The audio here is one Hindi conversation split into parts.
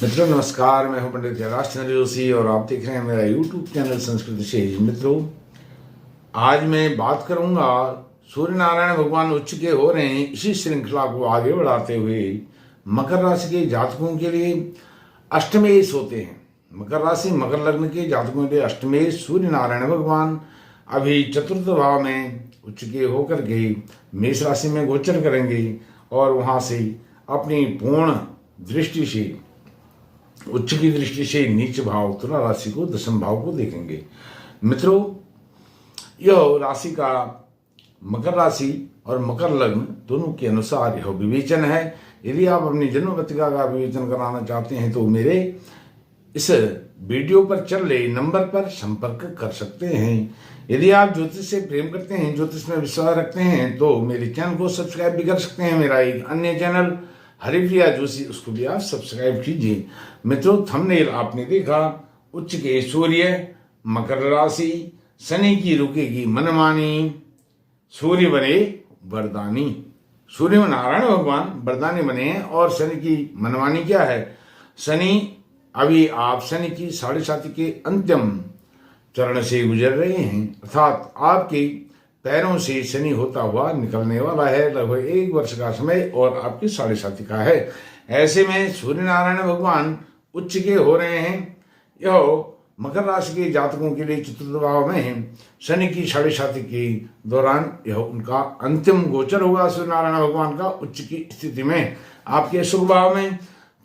मित्रों नमस्कार, मैं हूं पंडित जयराज चंद्र जोशी और आप देख रहे हैं मेरा यूट्यूब चैनल संस्कृत से। मित्रों, आज मैं बात करूंगा सूर्य नारायण भगवान उच्च के हो रहे हैं, इसी श्रृंखला को आगे बढ़ाते हुए मकर राशि के जातकों के लिए अष्टमेश होते हैं। मकर राशि मकर लग्न के जातकों के लिए अष्टमेश सूर्य नारायण भगवान अभी चतुर्थ भाव में उच्च के होकर के मेष राशि में गोचर करेंगे और वहां से अपनी पूर्ण दृष्टि से, उच्च की दृष्टि से नीच भाव तुला राशि को, दशम भाव को देखेंगे। मित्रों, यह राशि का मकर राशि और मकर लग्न दोनों के अनुसार यह विवेचन है। यदि आप अपनी जन्म पत्रिका का विवेचन कराना चाहते हैं तो मेरे इस वीडियो पर चल रहे नंबर पर संपर्क कर सकते हैं। यदि आप ज्योतिष से प्रेम करते हैं, ज्योतिष में विश्वास रखते हैं, तो मेरे चैनल को सब्सक्राइब भी कर सकते हैं। मेरा एक अन्य चैनल हरिप्रिया जोशी, उसको भी आप सब्सक्राइब कीजिए। मित्रों, थंबनेल आपने देखा, उच्च के सूर्य मकर राशि, शनि की रुकेगी मनमानी, सूर्य बने वरदानी। सूर्य नारायण भगवान वरदानी बने और शनि की मनमानी क्या है? शनि अभी आप शनि की 7.5 के अंतिम चरण से गुजर रहे हैं, अर्थात आपके पैरों से शनि होता हुआ निकलने वाला है। लगभग 1 वर्ष का समय और आपकी 7.5 का है। ऐसे में सूर्य नारायण भगवान उच्च के हो रहे हैं। यह मकर राशि के जातकों के लिए चतुर्थ भाव में शनि की 7.5 के दौरान यह उनका अंतिम गोचर होगा सूर्य नारायण भगवान का उच्च की स्थिति में आपके शुभ भाव में।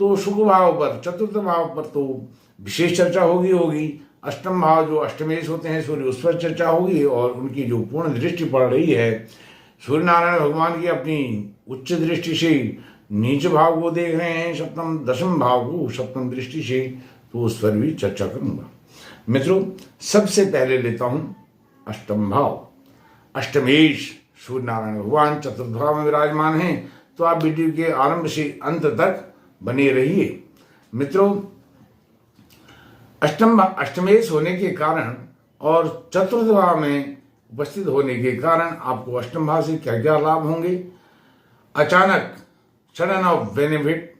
तो शुभ भाव पर, चतुर्थ भाव पर तो विशेष चर्चा होगी। अष्टम भाव जो अष्टमेश होते हैं सूर्य, उस पर चर्चा होगी और उनकी जो पूर्ण दृष्टि पड़ रही है सूर्य नारायण भगवान की अपनी उच्च दृष्टि से नीच भाव को देख रहे हैं, सप्तम दशम भाव को सप्तम दृष्टि से, तो उस पर भी चर्चा करूंगा। मित्रों, सबसे पहले लेता हूं अष्टम भाव। अष्टमेश सूर्य नारायण भगवान चतुर्थ भाव में विराजमान हैं, तो आप वीडियो के आरंभ से अंत तक बने रहिए। मित्रों, अष्टमेश होने के कारण और चतुर्थ भाव में उपस्थित होने के कारण आपको अष्टम भाव से क्या क्या लाभ होंगे? अचानक sudden of benefit,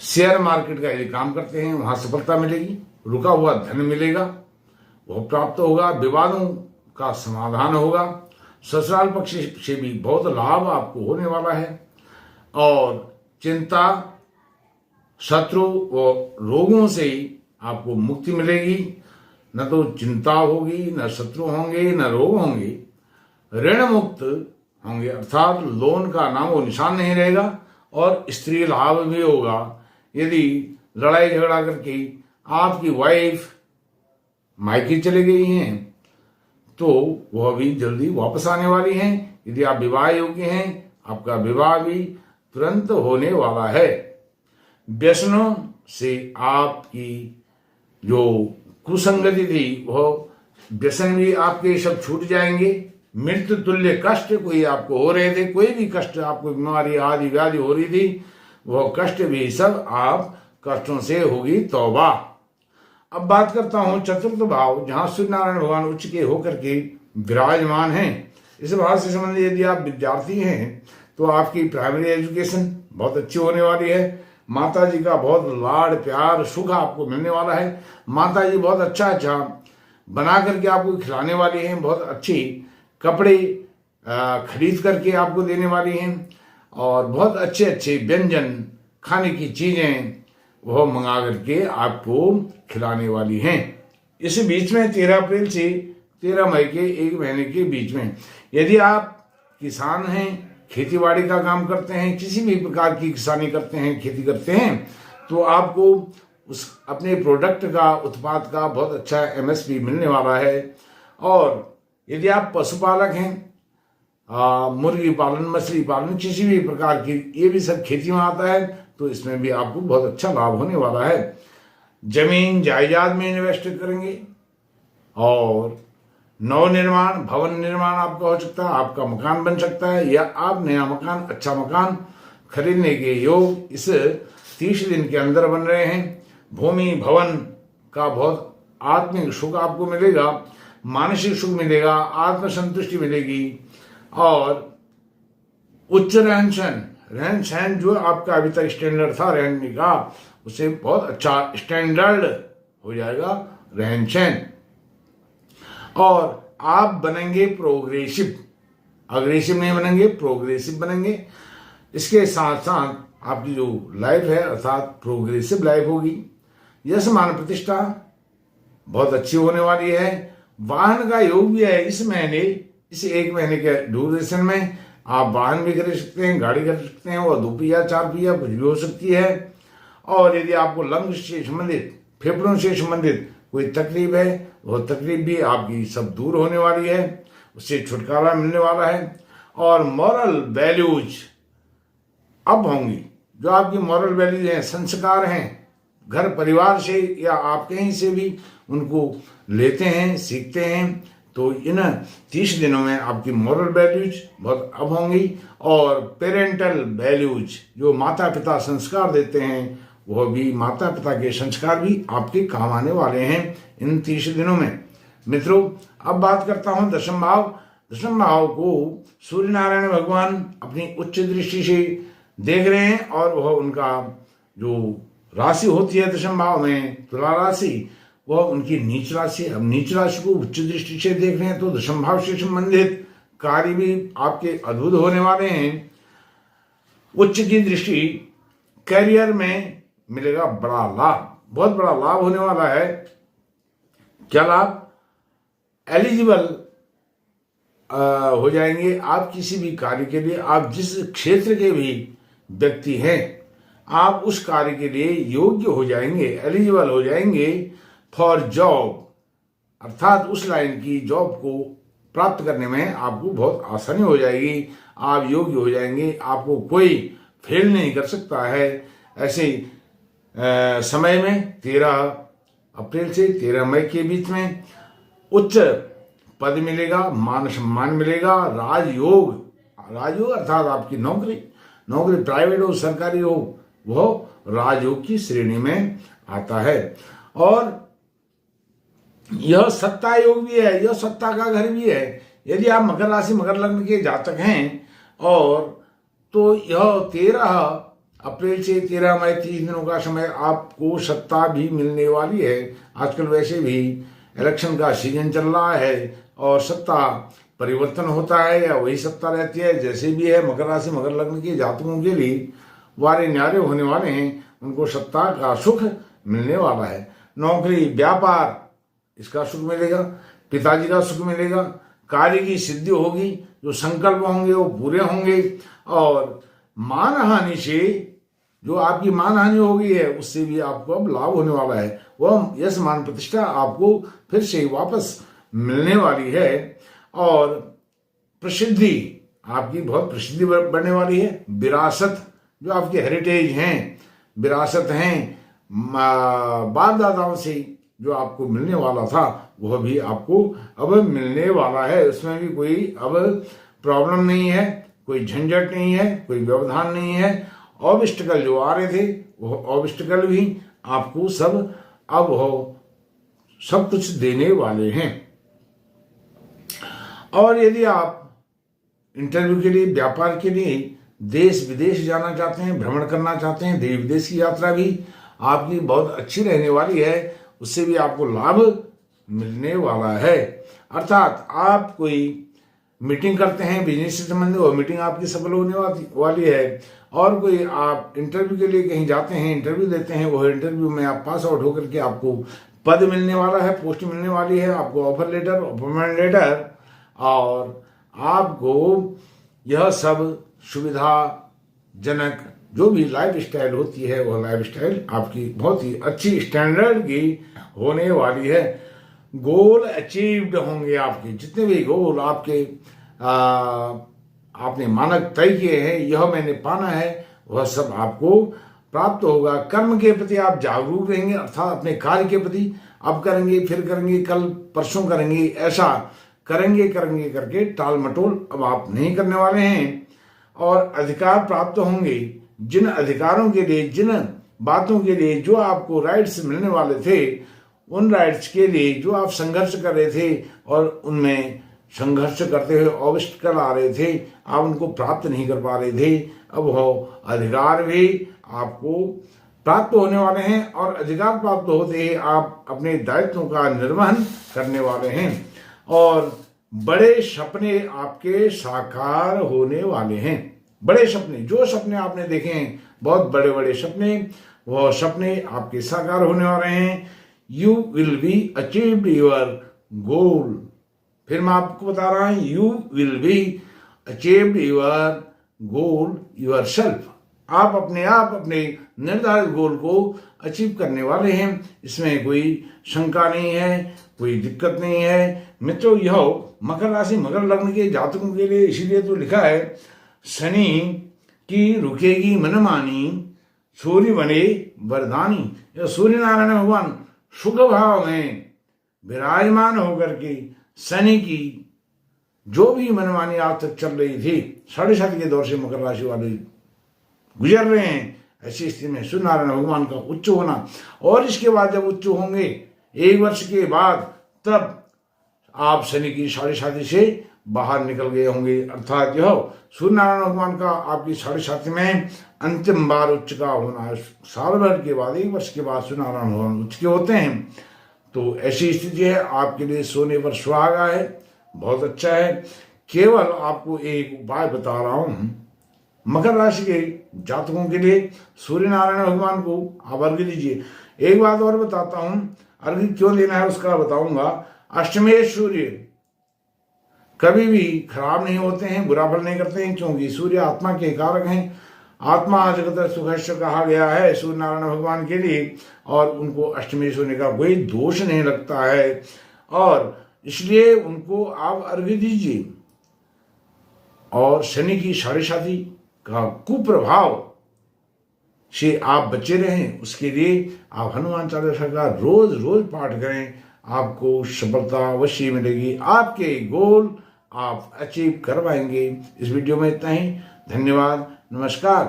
share market का यदि काम करते हैं वहां सफलता मिलेगी, रुका हुआ धन मिलेगा, वह प्राप्त होगा, विवादों का समाधान होगा, ससुराल पक्ष से भी बहुत लाभ आपको होने वाला है और चिंता, शत्रु और रोगों से आपको मुक्ति मिलेगी। न तो चिंता होगी, न शत्रु होंगे, न रोग होंगे, ऋण मुक्त होंगे, अर्थात लोन का नाम वो निशान नहीं रहेगा और स्त्री लाभ भी होगा। यदि लड़ाई झगड़ा करके आपकी वाइफ मायके चले गई हैं तो वह भी जल्दी वापस आने वाली हैं। यदि आप विवाह योग्य हैं, आपका विवाह भी तुरंत होने वाला है। व्यसनों से आपकी जो कुसंगति थी वह व्यसन भी आपके सब छूट जाएंगे। मृत्यु तुल्य कष्ट कोई आपको हो रहे थे, कोई भी कष्ट आपको, बीमारी आदि व्याधि हो रही थी, वह कष्ट भी सब आप कष्टों से होगी तौबा। अब बात करता हूं चतुर्थ भाव, जहां सूर्य नारायण भगवान उच्च के होकर के विराजमान हैं। इस भाव से संबंधित यदि आप विद्यार्थी हैं तो आपकी प्राइमरी एजुकेशन बहुत अच्छी होने वाली है। माता जी का बहुत लाड़ प्यार सुख आपको मिलने वाला है। माता जी बहुत अच्छा बना करके आपको खिलाने वाली हैं, बहुत अच्छी कपड़े खरीद करके आपको देने वाली हैं और बहुत अच्छे व्यंजन, खाने की चीजें वह मंगा करके आपको खिलाने वाली हैं। इस बीच में 13 अप्रैल से 13 मई के 1 महीने के बीच में यदि आप किसान हैं, खेती-बाड़ी का काम करते हैं, किसी भी प्रकार की किसानी करते हैं, खेती करते हैं, तो आपको उस अपने प्रोडक्ट का, उत्पाद का बहुत अच्छा MSP मिलने वाला है। और यदि आप पशुपालक हैं, मुर्गी पालन, मछली पालन, किसी भी प्रकार की, ये भी सब खेती में आता है, तो इसमें भी आपको बहुत अच्छा लाभ होने वाला है। जमीन जायदाद में इन्वेस्ट करेंगे और नव निर्माण, भवन निर्माण आपका हो सकता है, आपका मकान बन सकता है या आप नया मकान, अच्छा मकान खरीदने के योग इस 30 दिन के अंदर बन रहे हैं। भूमि भवन का बहुत आत्मिक सुख आपको मिलेगा, मानसिक सुख मिलेगा, आत्मसंतुष्टि मिलेगी और उच्च रहन सहन, रहन सहन जो आपका अभी तक स्टैंडर्ड था रहने का, उससे बहुत अच्छा स्टैंडर्ड हो जाएगा रहन सहन। और आप बनेंगे प्रोग्रेसिव, अग्रेसिव नहीं बनेंगे, प्रोग्रेसिव बनेंगे। इसके साथ साथ आपकी जो लाइफ है अर्थात प्रोग्रेसिव लाइफ होगी। यश मान प्रतिष्ठा बहुत अच्छी होने वाली है। वाहन का योग भी है इस महीने, इस 1 महीने के ड्यूरेशन में आप वाहन भी खरीद सकते हैं, गाड़ी खरीद सकते हैं, और 2 पहिया 4 पहिया कुछ भी हो सकती है। और यदि आपको लंग्स से संबंधित, फेफड़ों से संबंधित कोई तकलीफ है, वह तकलीफ भी आपकी सब दूर होने वाली है, उससे छुटकारा मिलने वाला है। और मॉरल वैल्यूज अब होंगी, जो आपकी मॉरल वैल्यूज हैं, संस्कार हैं, घर परिवार से या आप कहीं से भी उनको लेते हैं, सीखते हैं, तो इन 30 दिनों में आपकी मॉरल वैल्यूज बहुत अब होंगी। और पेरेंटल वैल्यूज, जो माता पिता संस्कार देते हैं, वह भी माता पिता के संस्कार भी आपके काम आने वाले हैं इन 30 दिनों में। मित्रों, अब बात करता हूं दशम भाव। दशम भाव को सूर्य नारायण भगवान अपनी उच्च दृष्टि से देख रहे हैं, और वह उनका जो राशि होती है दशम भाव में, तुला राशि, वह उनकी नीच राशि। अब नीच राशि को उच्च दृष्टि से देख रहे हैं, तो दशम भाव से संबंधित कार्य भी आपके अद्भुत होने वाले हैं। उच्च की दृष्टि, करियर में मिलेगा बड़ा लाभ, बहुत बड़ा लाभ होने वाला है। क्या लाभ? एलिजिबल हो जाएंगे आप किसी भी कार्य के लिए। आप जिस क्षेत्र के भी व्यक्ति हैं, आप उस कार्य के लिए योग्य हो जाएंगे, एलिजिबल हो जाएंगे फॉर जॉब, अर्थात उस लाइन की जॉब को प्राप्त करने में आपको बहुत आसानी हो जाएगी, आप योग्य हो जाएंगे, आपको कोई फेल नहीं कर सकता है। ऐसे समय में 13 अप्रैल से 13 मई के बीच में उच्च पद मिलेगा, मान सम्मान मिलेगा, राजयोग, राजयोग अर्थात आपकी नौकरी प्राइवेट हो सरकारी हो, वह राजयोग की श्रेणी में आता है। और यह सत्ता योग भी है, यह सत्ता का घर भी है। यदि आप मकर राशि मकर लग्न के जातक हैं, और तो यह 13 अप्रैल से 13 मई 30 दिनों का समय आपको सत्ता भी मिलने वाली है। आजकल वैसे भी इलेक्शन का सीजन चल रहा है, और सत्ता परिवर्तन होता है या वही सत्ता रहती है, जैसे भी है। मकर राशि मकर लग्न के जातकों के लिए वारे न्यारे होने वाले हैं, उनको सत्ता का सुख मिलने वाला है। नौकरी व्यापार इसका सुख मिलेगा, पिताजी का सुख मिलेगा, कार्य की सिद्धि होगी, जो संकल्प होंगे वो पूरे होंगे। और मान हानि से, जो आपकी मान हानि हो गई है, उससे भी आपको अब लाभ होने वाला है। वह यश मान प्रतिष्ठा आपको फिर से वापस मिलने वाली है। और प्रसिद्धि, आपकी बहुत प्रसिद्धि बढ़ने वाली है। विरासत, जो आपके हेरिटेज हैं, विरासत हैं, बाप दादाओं से जो आपको मिलने वाला था, वह भी आपको अब मिलने वाला है। उसमें भी कोई अब प्रॉब्लम नहीं है, कोई झंझट नहीं है, कोई व्यवधान नहीं है। ऑब्स्टिकल जो आ रहे थे, वह ऑब्स्टिकल भी आपको सब अब हो सब कुछ देने वाले हैं। और यदि आप इंटरव्यू के लिए, व्यापार के लिए देश विदेश जाना चाहते हैं, भ्रमण करना चाहते हैं, देश विदेश की यात्रा भी आपकी बहुत अच्छी रहने वाली है, उससे भी आपको लाभ मिलने वाला है। अर्थात आप कोई मीटिंग करते हैं बिजनेस से संबंधित, वो मीटिंग आपकी सफल होने वाली है। और कोई आप इंटरव्यू के लिए कहीं जाते हैं, इंटरव्यू देते हैं, वह इंटरव्यू में आप पास आउट होकर के आपको पद मिलने वाला है, पोस्ट मिलने वाली है, आपको ऑफर लेटर, अपॉइंटमेंट लेटर, और आपको यह सब सुविधाजनक जो भी लाइफ स्टाइल होती है, वह लाइफ स्टाइल आपकी बहुत ही अच्छी स्टैंडर्ड की होने वाली है। गोल अचीव्ड होंगे आपके, जितने भी गोल आपके आपने मानक तय किए हैं, यह मैंने पाना है, वह सब आपको प्राप्त होगा। कर्म के प्रति आप जागरूक रहेंगे, अर्थात अपने कार्य के प्रति अब करेंगे, फिर करेंगे, कल परसों करेंगे, ऐसा करेंगे करके टाल मटोल अब आप नहीं करने वाले हैं। और अधिकार प्राप्त होंगे, जिन अधिकारों के लिए, जिन बातों के लिए जो आपको राइट्स मिलने वाले थे, उन राइट्स के लिए जो आप संघर्ष कर रहे थे और उनमें संघर्ष करते हुए ऑब्स्टिकल आ रहे थे, आप उनको प्राप्त नहीं कर पा रहे थे, अब वो अधिकार भी आपको प्राप्त होने वाले हैं और अधिकार प्राप्त होते ही आप अपने दायित्वों का निर्वहन करने वाले हैं और बड़े सपने आपके साकार होने वाले हैं। बड़े सपने, जो सपने आपने देखे हैं बहुत बड़े बड़े सपने, वो सपने आपके साकार होने वाले हैं। You will be achieved your goal. फिर मैं आपको बता रहा हूं, you will be achieved your goal your self. आप अपने निर्धारित गोल को अचीव करने वाले हैं, इसमें कोई शंका नहीं है, कोई दिक्कत नहीं है। मित्रों, यह मकर राशि मकर लग्न के जातकों के लिए इसीलिए तो लिखा है, शनि की रुकेगी मनमानी, सूर्य बने वरदानी। यह सूर्य नारायण भगवान शुभ भाव में विराजमान होकर के शनि की जो भी मनमानी आज तक चल रही थी, 7.5 के दौर से मकर राशि वाले गुजर रहे हैं, ऐसी स्थिति में सूर्य नारायण भगवान का उच्च होना और इसके बाद जब उच्च होंगे 1 वर्ष के बाद, तब आप शनि की 7.5 से बाहर निकल गए होंगे। अर्थात यह सूर्य नारायण भगवान का आपकी 7.5 में अंतिम बार उच्च का होना, साल भर के बाद 1 वर्ष के बाद सूर्य नारायण भगवान उच्च के होते हैं। तो ऐसी स्थिति है, आपके लिए सोने पर सुहागा है, बहुत अच्छा है। केवल आपको एक उपाय बता रहा हूं, मकर राशि के जातकों के लिए सूर्य नारायण भगवान को आप अर्घ्य दीजिए। एक बात और बताता हूं, अर्घ्य क्यों लेना है उसका बताऊंगा। अष्टमेश सूर्य कभी भी खराब नहीं होते हैं, बुरा फल नहीं करते हैं, क्योंकि सूर्य आत्मा के कारक हैं। आत्मा जगत सुखश्च कहा गया है सूर्य नारायण भगवान के लिए, और उनको अष्टमेश होने का कोई दोष नहीं लगता है, और इसलिए उनको आप अर्घ्य दीजिए। और शनि की 7.5 का कुप्रभाव से आप बचे रहें, उसके लिए आप हनुमान चालीसा का रोज रोज पाठ करें, आपको सफलता अवश्य मिलेगी, आपके गोल आप अचीव कर पाएंगे। इस वीडियो में इतना ही, धन्यवाद, नमस्कार।